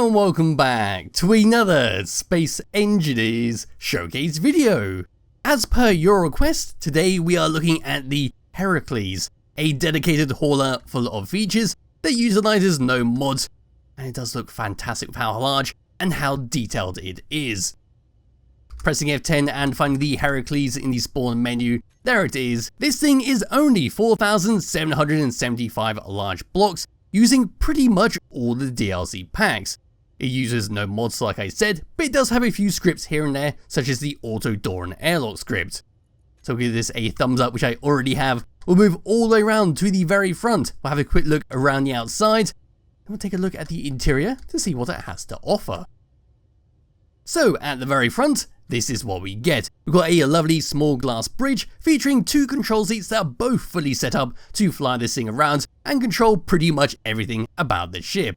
and welcome back to another Space Engineers Showcase video. As per your request, today we are looking at the Heracles, a dedicated hauler full of features that utilizes no mods, and it does look fantastic with how large and how detailed it is. Pressing F10 and finding the Heracles in the spawn menu, there it is. This thing is only 4,775 large blocks, using pretty much all the DLC packs. It uses no mods like I said, but it does have a few scripts here and there, such as the auto door and airlock script. So we'll give this a thumbs up, which I already have. We'll move all the way around to the very front. We'll have a quick look around the outside, and we'll take a look at the interior to see what it has to offer. So at the very front, this is what we get. We've got a lovely small glass bridge featuring two control seats that are both fully set up to fly this thing around and control pretty much everything about the ship.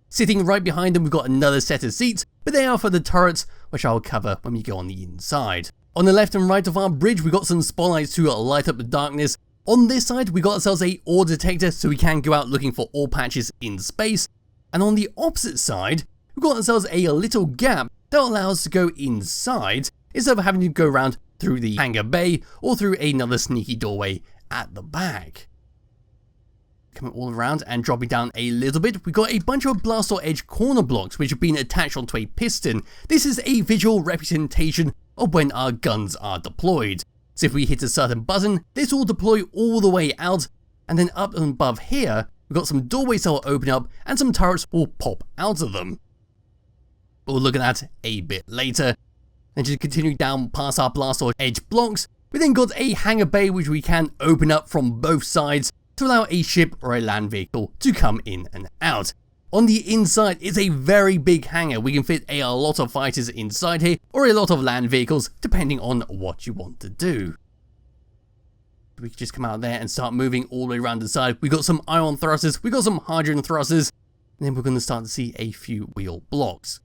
Sitting right behind them, we've got another set of seats, but they are for the turrets, which I'll cover when we go on the inside. On the left and right of our bridge, we've got some spotlights to light up the darkness. On this side, we got ourselves a ore detector so we can go out looking for ore patches in space. And on the opposite side, we've got ourselves a little gap that allows us to go inside instead of having to go around through the hangar bay or through another sneaky doorway at the back. Coming all around and dropping down a little bit, we've got a bunch of blaster edge corner blocks which have been attached onto a piston. This is a visual representation of when our guns are deployed. So if we hit a certain button, this will deploy all the way out, and then up and above here, we've got some doorways that will open up and some turrets will pop out of them. We'll look at that a bit later. And just continue down past our blaster edge blocks, we then got a hangar bay which we can open up from both sides to allow a ship or a land vehicle to come in and out. On the inside is a very big hangar. We can fit a lot of fighters inside here or a lot of land vehicles depending on what you want to do. We can just come out there and start moving all the way around the side. We've got some ion thrusters, we've got some hydrogen thrusters, and then we're going to start to see a few wheel blocks.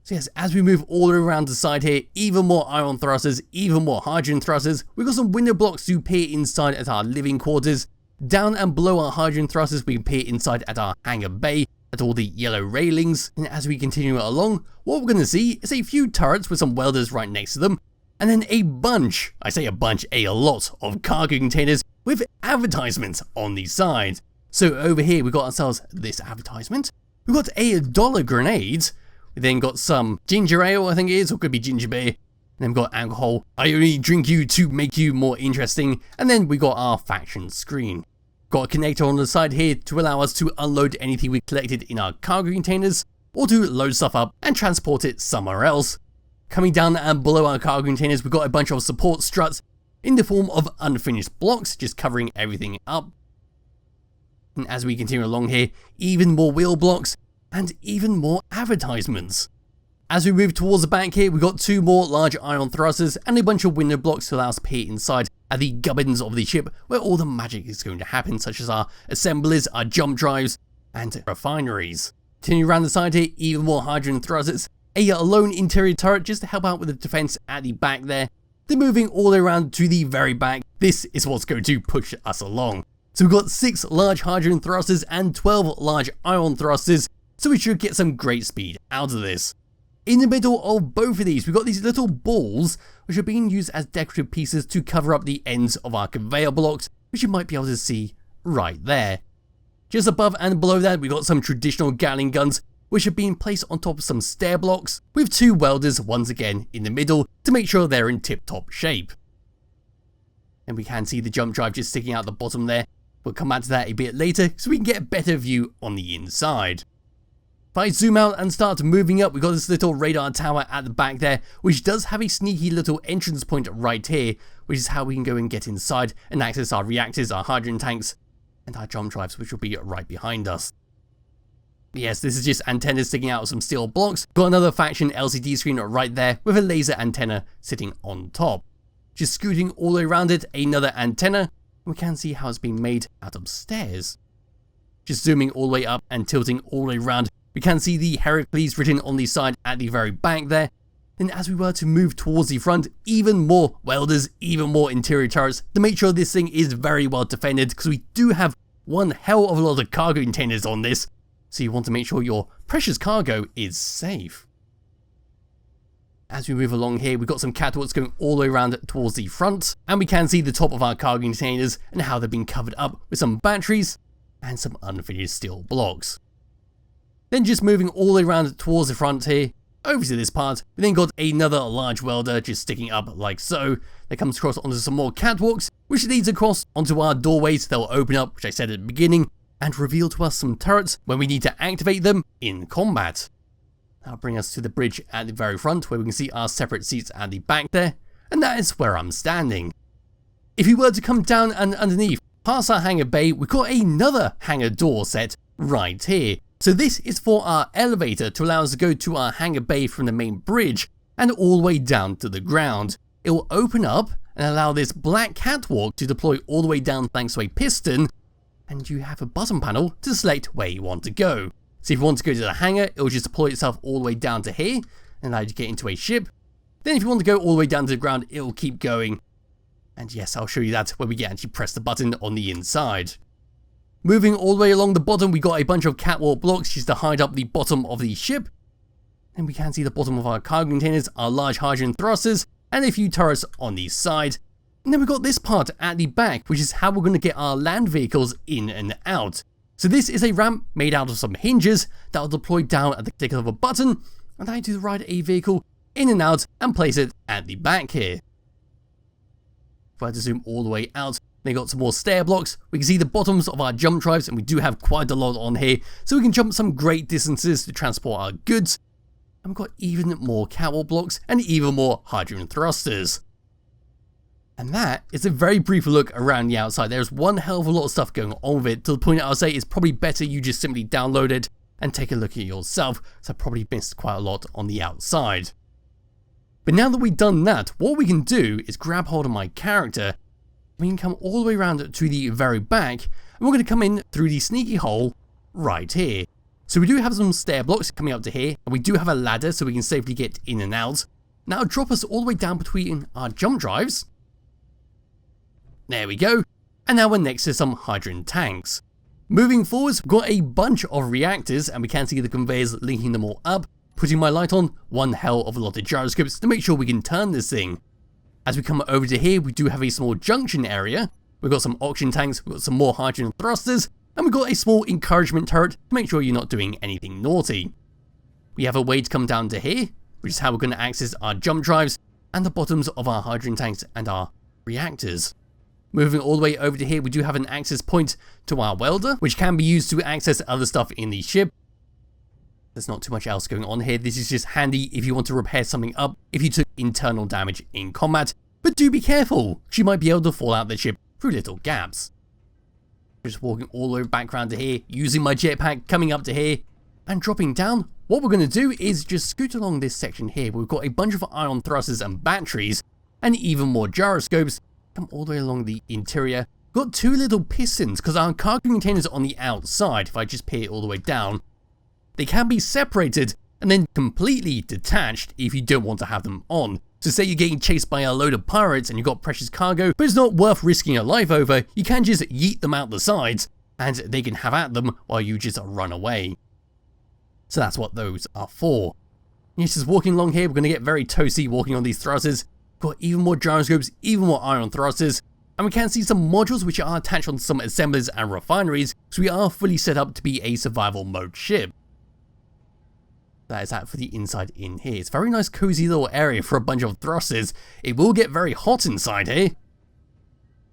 So yes, as we move all the way around the side here, even more ion thrusters, even more hydrogen thrusters. We've got some window blocks to peer inside at our living quarters. Down and below our hydrogen thrusters, we can peer inside at our hangar bay, at all the yellow railings. And as we continue along, what we're going to see is a few turrets with some welders right next to them. And then a bunch, I say a bunch, a lot of cargo containers with advertisements on the side. So over here, we've got ourselves this advertisement. We've got a $1 grenade. We then got some ginger ale, I think it is, or could be ginger beer. And then we've got alcohol. I only drink you to make you more interesting. And then we got our faction screen. Got a connector on the side here to allow us to unload anything we collected in our cargo containers, or to load stuff up and transport it somewhere else. Coming down and below our cargo containers, we've got a bunch of support struts in the form of unfinished blocks, just covering everything up. And as we continue along here, even more wheel blocks, and even more advertisements. As we move towards the back here, we've got two more large ion thrusters and a bunch of window blocks to allow us to peer inside at the gubbins of the ship where all the magic is going to happen, such as our assemblies, our jump drives, and refineries. Continue around the side here, even more hydrogen thrusters, a lone interior turret just to help out with the defense at the back there. Then moving all the way around to the very back, this is what's going to push us along. So we've got 6 large hydrogen thrusters and 12 large ion thrusters, so we should get some great speed out of this. In the middle of both of these, we've got these little balls which are being used as decorative pieces to cover up the ends of our conveyor blocks, which you might be able to see right there. Just above and below that, we've got some traditional Gatling guns which have been placed on top of some stair blocks with 2 welders once again in the middle to make sure they're in tip-top shape. And we can see the jump drive just sticking out the bottom there. We'll come back to that a bit later so we can get a better view on the inside. If I zoom out and start moving up, we've got this little radar tower at the back there, which does have a sneaky little entrance point right here, which is how we can go and get inside and access our reactors, our hydrogen tanks, and our jump drives, which will be right behind us. Yes, this is just antennas sticking out of some steel blocks. Got another faction LCD screen right there with a laser antenna sitting on top. Just scooting all the way around it, another antenna. We can see how it's been made out of stairs. Just zooming all the way up and tilting all the way around, we can see the Heracles written on the side at the very back there. Then as we were to move towards the front, even more welders, even more interior turrets to make sure this thing is very well defended, because we do have one hell of a lot of cargo containers on this. so you want to make sure your precious cargo is safe. As we move along here, we've got some catwalks going all the way around towards the front, and we can see the top of our cargo containers and how they've been covered up with some batteries and some unfinished steel blocks. Then just moving all the way around towards the front here, over to this part, we then got another large welder just sticking up like so, that comes across onto some more catwalks, which leads across onto our doorways that will open up, which I said at the beginning, and reveal to us some turrets when we need to activate them in combat. That'll bring us to the bridge at the very front, where we can see our separate seats at the back there, and that is where I'm standing. If you were to come down and underneath, past our hangar bay, we've got another hangar door set right here. So this is for our elevator to allow us to go to our hangar bay from the main bridge and all the way down to the ground. It will open up and allow this black catwalk to deploy all the way down thanks to a piston, and you have a button panel to select where you want to go. So if you want to go to the hangar, it will just deploy itself all the way down to here and allow you to get into a ship. Then if you want to go all the way down to the ground, it will keep going. And yes, I'll show you that when we get actually press the button on the inside. Moving all the way along the bottom, we got a bunch of catwalk blocks just to hide up the bottom of the ship. And we can see the bottom of our cargo containers, our large hydrogen thrusters, and a few turrets on the side. And then we've got this part at the back, which is how we're going to get our land vehicles in and out. So this is a ramp made out of some hinges that will deploy down at the click of a button, and allow you to ride a vehicle in and out and place it at the back here. If I had to zoom all the way out, they got some more stair blocks. We can see the bottoms of our jump drives, and we do have quite a lot on here, so we can jump some great distances to transport our goods. And we've got even more catwalk blocks and even more hydrogen thrusters. And that is a very brief look around the outside. There's one hell of a lot of stuff going on with it, to the point I would say it's probably better you just simply download it and take a look at it yourself, so I probably missed quite a lot on the outside. But now that we've done that, what we can do is grab hold of my character. We can come all the way around to the very back, and we're going to come in through the sneaky hole right here. So we do have some stair blocks coming up to here, and we do have a ladder so we can safely get in and out. Now drop us all the way down between our jump drives. There we go. And now we're next to some hydrogen tanks. Moving forwards, we've got a bunch of reactors, and we can see the conveyors linking them all up. Putting my light on, one hell of a lot of gyroscopes to make sure we can turn this thing. As we come over to here, we do have a small junction area. We've got some oxygen tanks, we've got some more hydrogen thrusters, and we've got a small encouragement turret to make sure you're not doing anything naughty. We have a way to come down to here, which is how we're going to access our jump drives and the bottoms of our hydrogen tanks and our reactors. Moving all the way over to here, we do have an access point to our welder, which can be used to access other stuff in the ship. There's not too much else going on here. This is just handy if you want to repair something up if you took internal damage in combat. But do be careful, she might be able to fall out the ship through little gaps. Just walking all the way back around to here, using my jetpack, coming up to here, and dropping down. What we're going to do is just scoot along this section here. We've got a bunch of ion thrusters and batteries, and even more gyroscopes. Come all the way along the interior. Got two little pistons, because our cargo containers are on the outside. If I just peer all the way down, they can be separated and then completely detached if you don't want to have them on. So say you're getting chased by a load of pirates and you've got precious cargo, but it's not worth risking your life over, you can just yeet them out the sides and they can have at them while you just run away. So that's what those are for. Yes, just walking along here, we're going to get very toasty walking on these thrusters. Got even more gyroscopes, even more ion thrusters, and we can see some modules which are attached on some assemblers and refineries, so we are fully set up to be a survival mode ship. That is that for the inside in here. It's a very nice cozy little area for a bunch of thrusters. It will get very hot inside here.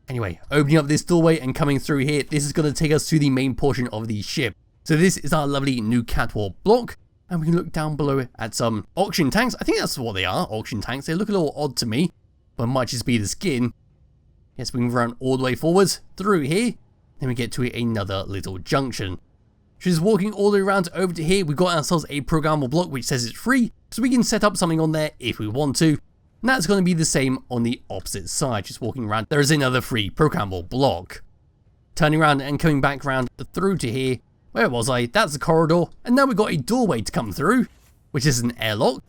Anyway, opening up this doorway and coming through here, this is going to take us to the main portion of the ship. So this is our lovely new catwalk block, and we can look down below at some oxygen tanks. I think that's what they are, oxygen tanks. They look a little odd to me, but it might just be the skin. Yes, we can run all the way forwards through here, then we get to another little junction. Just walking all the way around over to here, we've got ourselves a programmable block which says it's free, so we can set up something on there if we want to. And that's going to be the same on the opposite side. Just walking around, there is another free programmable block. Turning around and coming back around through to here, where was I? That's the corridor, and now we've got a doorway to come through, which is an airlock.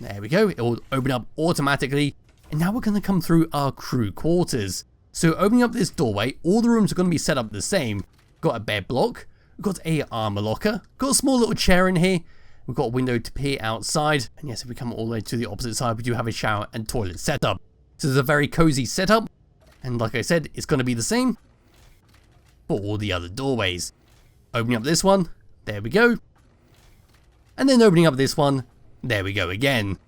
There we go, it will open up automatically, and now we're going to come through our crew quarters. So opening up this doorway, all the rooms are going to be set up the same. Got a bed block, We've got a armor locker, got a small little chair in here. We've got a window to peer outside. And yes, if we come all the way to the opposite side, we do have a shower and toilet setup. So it's a very cozy setup. And like I said, it's going to be the same for all the other doorways. Opening up this one, there we go. And then opening up this one, there we go again.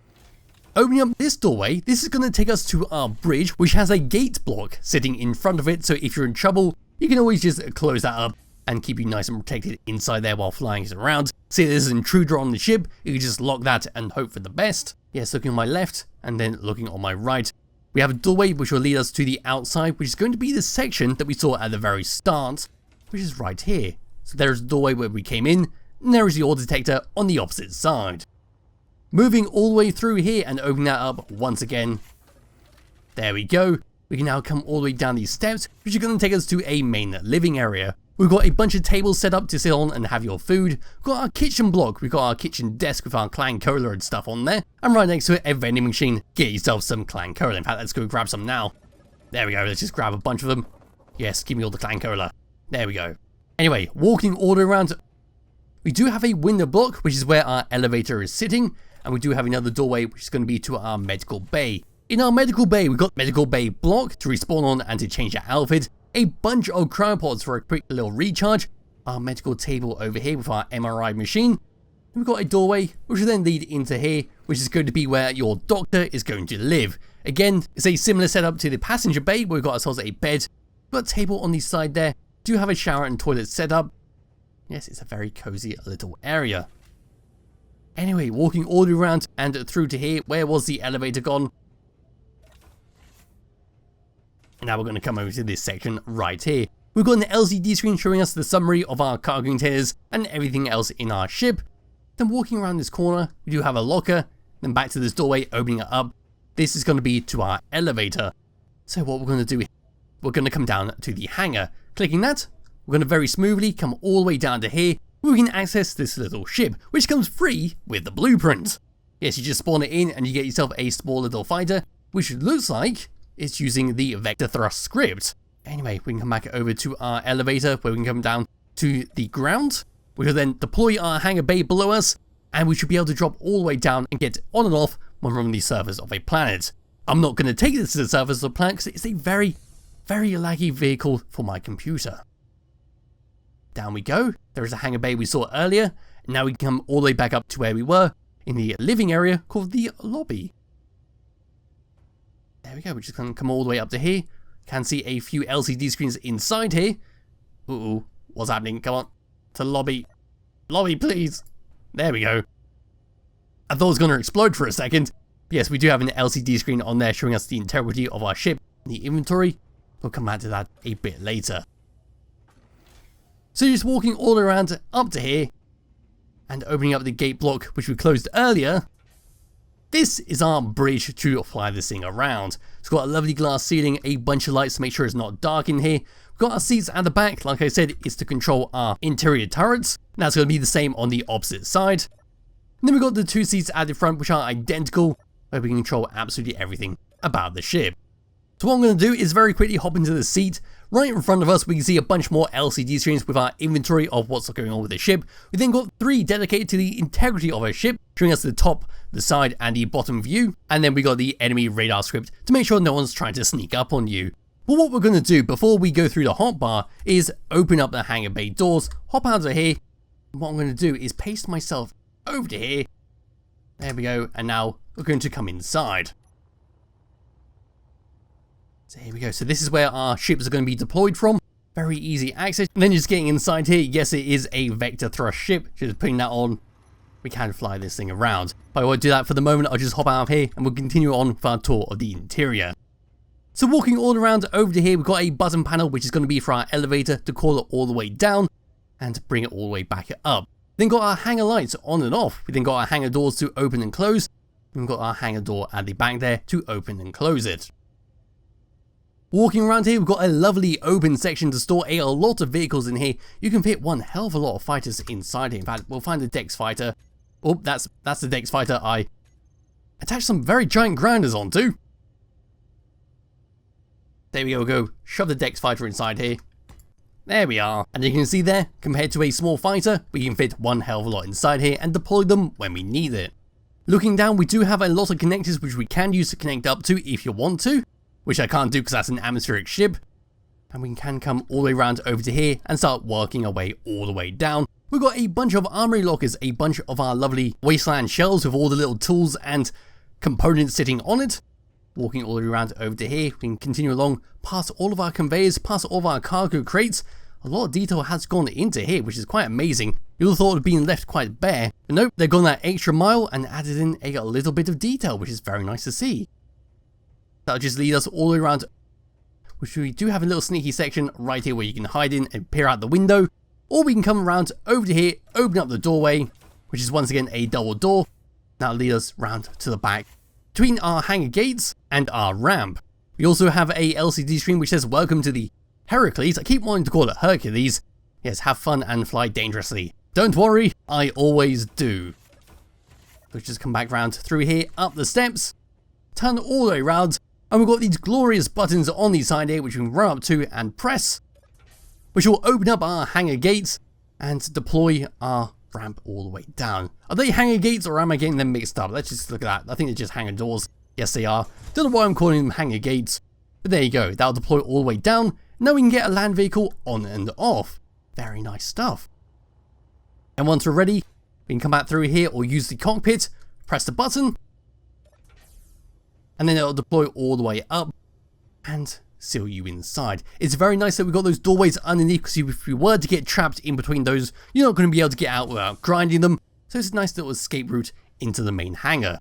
Opening up this doorway, this is going to take us to our bridge, which has a gate block sitting in front of it. So if you're in trouble, you can always just close that up and keep you nice and protected inside there while flying it around. See, there's an intruder on the ship, you can just lock that and hope for the best. Yes, looking on my left and then looking on my right. We have a doorway which will lead us to the outside, which is going to be the section that we saw at the very start, which is right here. So there's the doorway where we came in, and there is the ore detector on the opposite side. Moving all the way through here and opening that up once again. There we go. We can now come all the way down these steps, which are going to take us to a main living area. We've got a bunch of tables set up to sit on and have your food. We've got our kitchen block, we've got our kitchen desk with our clan cola and stuff on there. And right next to it, a vending machine. Get yourself some clan cola. In fact, let's go grab some now. There we go, let's just grab a bunch of them. Yes, give me all the clan cola. There we go. Anyway, walking all the way around, we do have a window block, which is where our elevator is sitting. And we do have another doorway, which is going to be to our medical bay. In our medical bay, we've got medical bay block to respawn on and to change your outfit. A bunch of cryopods for a quick little recharge. Our medical table over here with our MRI machine. And we've got a doorway, which will then lead into here, which is going to be where your doctor is going to live. Again, it's a similar setup to the passenger bay, where we've got ourselves a bed. We've got a table on the side there. Do have a shower and toilet setup. Yes, it's a very cozy little area. Anyway, walking all the way around and through to here, where was the elevator gone? Now we're going to come over to this section right here. We've got an LCD screen showing us the summary of our cargo containers and everything else in our ship. Then walking around this corner, we do have a locker. Then back to this doorway, opening it up. This is going to be to our elevator. So what we're going to do, we're going to come down to the hangar. Clicking that, we're going to very smoothly come all the way down to here, where we can access this little ship, which comes free with the blueprint. Yes, you just spawn it in and you get yourself a small little fighter, which looks like it's using the vector thrust script. Anyway, we can come back over to our elevator, where we can come down to the ground. We will then deploy our hangar bay below us, and we should be able to drop all the way down and get on and off when we're on the surface of a planet. I'm not going to take this to the surface of the planet because it's a very, very laggy vehicle for my computer. Down we go. There is a hangar bay we saw earlier, and now we can come all the way back up to where we were in the living area called the lobby. There we go, we're just going to come all the way up to here. Can see a few LCD screens inside here. Uh-oh, what's happening? Come on, to lobby. Lobby, please. There we go. I thought it was going to explode for a second. Yes, we do have an LCD screen on there showing us the integrity of our ship and the inventory. We'll come back to that a bit later. So just walking all around up to here and opening up the gate block, which we closed earlier. This is our bridge to fly this thing around. It's got a lovely glass ceiling, a bunch of lights to make sure it's not dark in here. We've got our seats at the back, like I said, it's to control our interior turrets. That's going to be the same on the opposite side. And then we've got the two seats at the front, which are identical, where we can control absolutely everything about the ship. So what I'm going to do is very quickly hop into the seat. Right in front of us, we can see a bunch more LCD screens with our inventory of what's going on with the ship. We then got 3 dedicated to the integrity of our ship, showing us the top, the side, and the bottom view. And then we got the enemy radar script to make sure no one's trying to sneak up on you. But what we're going to do before we go through the hotbar is open up the hangar bay doors, hop out of here. And what I'm going to do is paste myself over to here. There we go. And now we're going to come inside. So here we go. So this is where our ships are going to be deployed from. Very easy access. And then just getting inside here. Yes, it is a vector thrust ship. Just putting that on. We can fly this thing around. But I won't do that for the moment. I'll just hop out of here and we'll continue on with our tour of the interior. So walking all around over to here, we've got a button panel, which is going to be for our elevator to call it all the way down and bring it all the way back up. Then got our hangar lights on and off. We then got our hangar doors to open and close. We've got our hangar door at the back there to open and close it. Walking around here, we've got a lovely open section to store a lot of vehicles in here. You can fit one hell of a lot of fighters inside here. In fact, we'll find the Dex fighter. Oh, that's the Dex fighter I attached some very giant grounders onto. There we go, we'll go shove the Dex fighter inside here. There we are, and you can see there, compared to a small fighter, we can fit one hell of a lot inside here and deploy them when we need it. Looking down, we do have a lot of connectors which we can use to connect up to if you want to, which I can't do because that's an atmospheric ship. And we can come all the way around over to here and start working our way all the way down. We've got a bunch of armory lockers, a bunch of our lovely wasteland shelves with all the little tools and components sitting on it. Walking all the way around over to here, we can continue along past all of our conveyors, past all of our cargo crates. A lot of detail has gone into here, which is quite amazing. You would have thought it had been left quite bare, but nope, they've gone that extra mile and added in a little bit of detail, which is very nice to see. That'll just lead us all the way around, which we do have a little sneaky section right here where you can hide in and peer out the window, or we can come around over to here, open up the doorway, which is once again a double door. That'll lead us round to the back, between our hangar gates and our ramp. We also have a LCD screen which says welcome to the Heracles. I keep wanting to call it Hercules. Yes, have fun and fly dangerously. Don't worry, I always do. Let's just come back round through here, up the steps, turn all the way around, and we've got these glorious buttons on the side here which we can run up to and press, which will open up our hangar gates and deploy our ramp all the way down. Are they hangar gates or am I getting them mixed up? Let's just look at that. I think they're just hangar doors. Yes, they are. Don't know why I'm calling them hangar gates, but there you go. That'll deploy all the way down. Now we can get a land vehicle on and off. Very nice stuff. And once we're ready, we can come back through here or use the cockpit, press the button, and then it'll deploy all the way up and seal you inside. It's very nice that we've got those doorways underneath, because if you were to get trapped in between those, you're not going to be able to get out without grinding them. So it's a nice little escape route into the main hangar.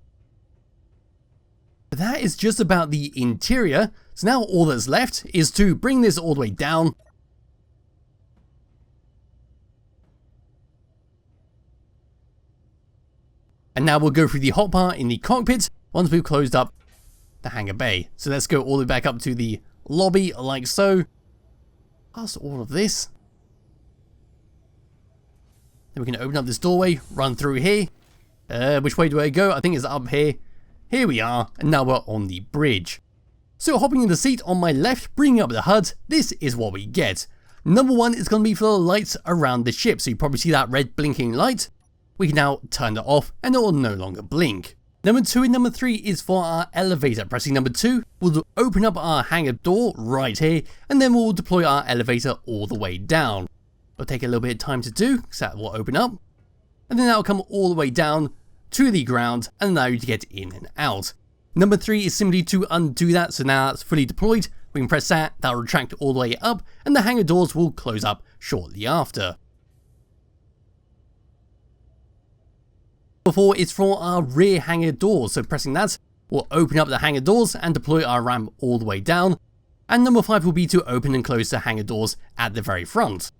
But that is just about the interior. So now all that's left is to bring this all the way down. And now we'll go through the hotbar in the cockpit once we've closed up the hangar bay. So let's go all the way back up to the lobby like so. Past all of this. Then we can open up this doorway, run through here. Which way do I go? I think it's up here. Here we are, and now we're on the bridge. So hopping in the seat on my left, bringing up the HUD, this is what we get. Number one is going to be for the lights around the ship, so you probably see that red blinking light. We can now turn it off and it will no longer blink. Number 2 and number 3 is for our elevator. Pressing number 2 will open up our hangar door right here, and then we'll deploy our elevator all the way down. It'll take a little bit of time to do, because that will open up, and then that'll come all the way down to the ground and allow you to get in and out. Number 3 is simply to undo that, so now that's fully deployed. We can press that, that'll retract all the way up, and the hangar doors will close up shortly after. Number 4 is for our rear hangar doors, so pressing that will open up the hangar doors and deploy our ramp all the way down. And number 5 will be to open and close the hangar doors at the very front.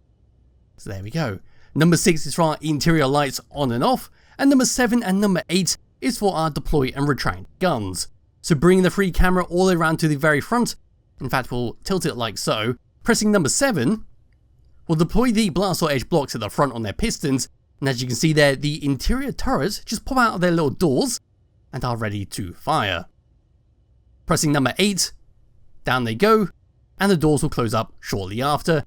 So there we go. Number 6 is for our interior lights on and off, and number 7 and number 8 is for our deploy and retract guns. So bringing the free camera all the way around to the very front, in fact we'll tilt it like so, pressing number 7 will deploy the blast or edge blocks at the front on their pistons, and as you can see there, the interior turrets just pop out of their little doors and are ready to fire. Pressing number 8, down they go, and the doors will close up shortly after,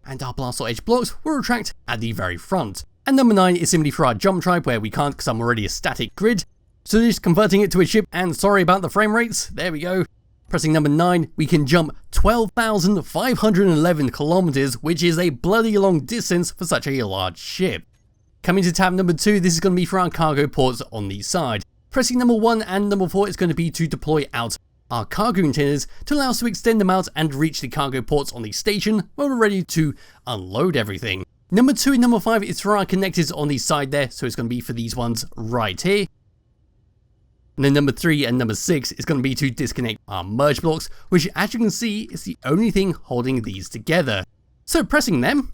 and our blast or edge blocks will retract at the very front. And number 9 is simply for our jump drive, where we can't because I'm already a static grid, so just converting it to a ship, and sorry about the frame rates, there we go. Pressing number 9, we can jump 12,511 kilometers, which is a bloody long distance for such a large ship. Coming to tab number 2, this is going to be for our cargo ports on the side. Pressing number 1 and number 4 is going to be to deploy out our cargo containers to allow us to extend them out and reach the cargo ports on the station when we're ready to unload everything. Number 2 and number 5 is for our connectors on the side there, so it's going to be for these ones right here. And then number 3 and number 6 is going to be to disconnect our merge blocks, which as you can see is the only thing holding these together. So pressing them,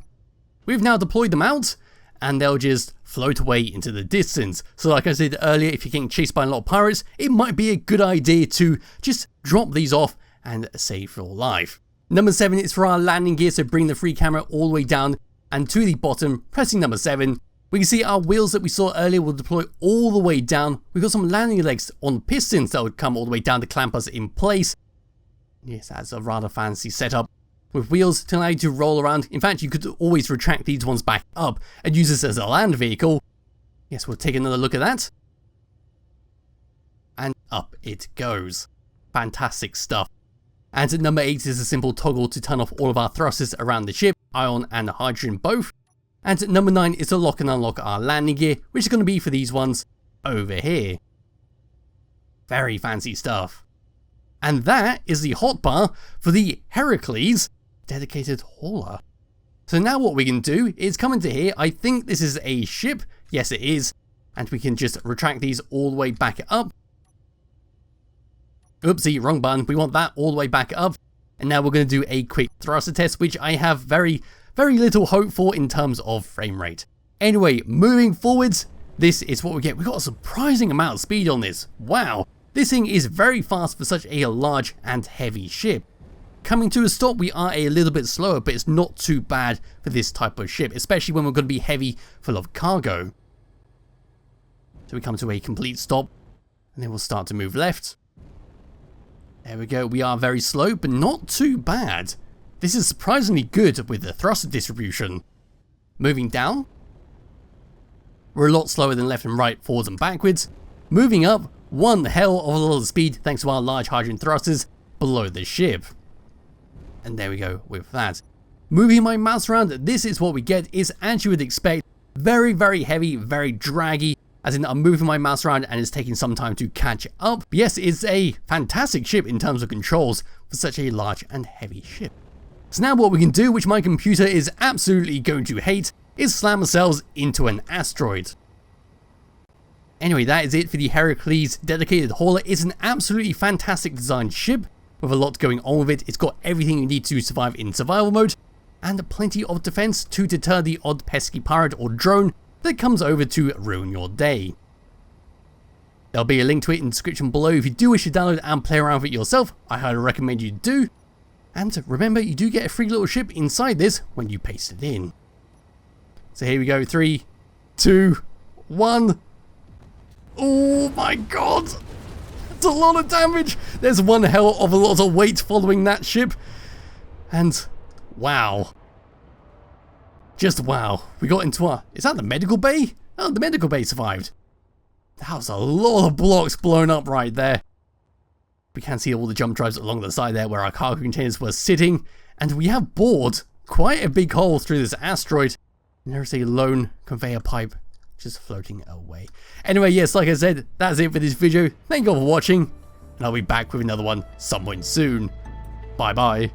we've now deployed them out, and they'll just float away into the distance. So like I said earlier, if you're getting chased by a lot of pirates, it might be a good idea to just drop these off and save your life. Number 7 is for our landing gear, so bring the free camera all the way down and to the bottom, pressing number 7. We can see our wheels that we saw earlier will deploy all the way down. We've got some landing legs on pistons that would come all the way down to clamp us in place. Yes, that's a rather fancy setup. with wheels to allow you to roll around. In fact, you could always retract these ones back up and use this as a land vehicle. Yes, we'll take another look at that. And up it goes. Fantastic stuff. And at number 8 is a simple toggle to turn off all of our thrusters around the ship, ion and hydrogen both. And at number 9 is to lock and unlock our landing gear, which is going to be for these ones over here. Very fancy stuff. And that is the hotbar for the Heracles dedicated hauler. So now what we can do is come into here. I think this is a ship. Yes, it is. And we can just retract these all the way back up. Oopsie, wrong button. We want that all the way back up. And now we're going to do a quick thruster test, which I have very little hope for in terms of frame rate. Anyway, moving forwards, this is what we get. We've got a surprising amount of speed on this. Wow. This thing is very fast for such a large and heavy ship. Coming to a stop, we are a little bit slower, but it's not too bad for this type of ship, especially when we're going to be heavy, full of cargo. So we come to a complete stop, and then we'll start to move left. There we go, we are very slow, but not too bad. This is surprisingly good with the thruster distribution. Moving down, we're a lot slower than left and right, forwards and backwards. Moving up, one hell of a lot of speed thanks to our large hydrogen thrusters below the ship. And there we go with that. Moving my mouse around, this is what we get. Is as you would expect, very heavy, very draggy. As in, I'm moving my mouse around and it's taking some time to catch up. But yes, it's a fantastic ship in terms of controls for such a large and heavy ship. So now what we can do, which my computer is absolutely going to hate, is slam ourselves into an asteroid. Anyway, that is it for the Heracles dedicated hauler. It's an absolutely fantastic designed ship with a lot going on with it. It's got everything you need to survive in survival mode and plenty of defense to deter the odd pesky pirate or drone that comes over to ruin your day. There'll be a link to it in the description below if you do wish to download and play around with it yourself. I highly recommend you do. And remember, you do get a free little ship inside this when you paste it in. So here we go, 3, 2, 1. Oh my god! That's a lot of damage! There's one hell of a lot of weight following that ship. And wow. Just wow. We got into our... Is that the medical bay? Oh, the medical bay survived. That was a lot of blocks blown up right there. We can see all the jump drives along the side there where our cargo containers were sitting. And we have bored quite a big hole through this asteroid. And there's a lone conveyor pipe just floating away. Anyway, yes, like I said, that's it for this video. Thank you all for watching. And I'll be back with another one sometime soon. Bye bye.